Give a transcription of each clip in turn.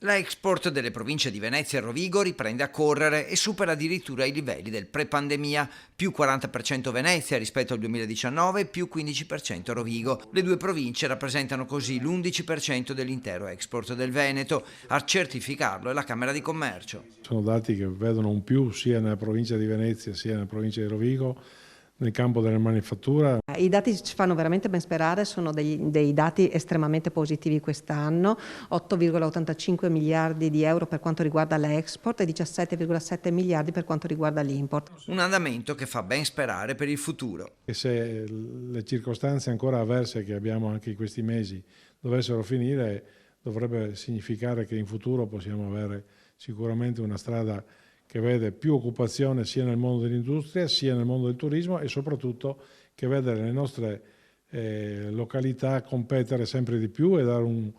La export delle province di Venezia e Rovigo riprende a correre e supera addirittura i livelli del pre-pandemia, più 40% Venezia rispetto al 2019 e più 15% Rovigo. Le due province rappresentano così l'11% dell'intero export del Veneto. A certificarlo è la Camera di Commercio. Sono dati che vedono un più sia nella provincia di Venezia sia nella provincia di Rovigo nel campo della manifattura. I dati ci fanno veramente ben sperare, sono dei dati estremamente positivi quest'anno, 8,85 miliardi di euro per quanto riguarda l'export e 17,7 miliardi per quanto riguarda l'import. Un andamento che fa ben sperare per il futuro. E se le circostanze ancora avverse che abbiamo anche in questi mesi dovessero finire, dovrebbe significare che in futuro possiamo avere sicuramente una strada che vede più occupazione sia nel mondo dell'industria sia nel mondo del turismo e soprattutto che vede le nostre località competere sempre di più e dare un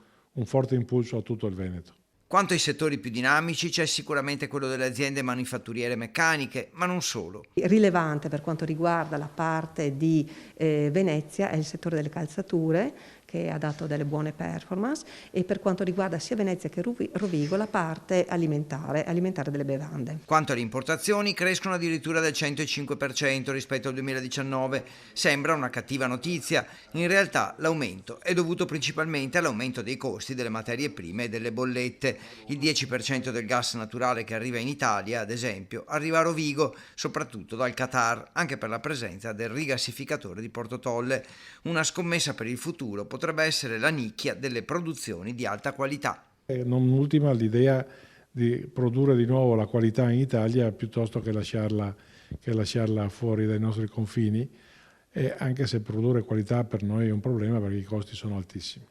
forte impulso a tutto il Veneto. Quanto ai settori più dinamici c'è sicuramente quello delle aziende manifatturiere meccaniche, ma non solo. Rilevante per quanto riguarda la parte di Venezia è il settore delle calzature, che ha dato delle buone performance, e per quanto riguarda sia Venezia che Rovigo la parte alimentare delle bevande. Quanto alle importazioni crescono addirittura del 105% rispetto al 2019. Sembra una cattiva notizia. In realtà l'aumento è dovuto principalmente all'aumento dei costi delle materie prime e delle bollette. Il 10% del gas naturale che arriva in Italia, ad esempio, arriva a Rovigo, soprattutto dal Qatar, anche per la presenza del rigassificatore di Porto Tolle. Una scommessa per il futuro potrebbe essere la nicchia delle produzioni di alta qualità. Non ultima l'idea di produrre di nuovo la qualità in Italia piuttosto che lasciarla fuori dai nostri confini, e anche se produrre qualità per noi è un problema perché i costi sono altissimi.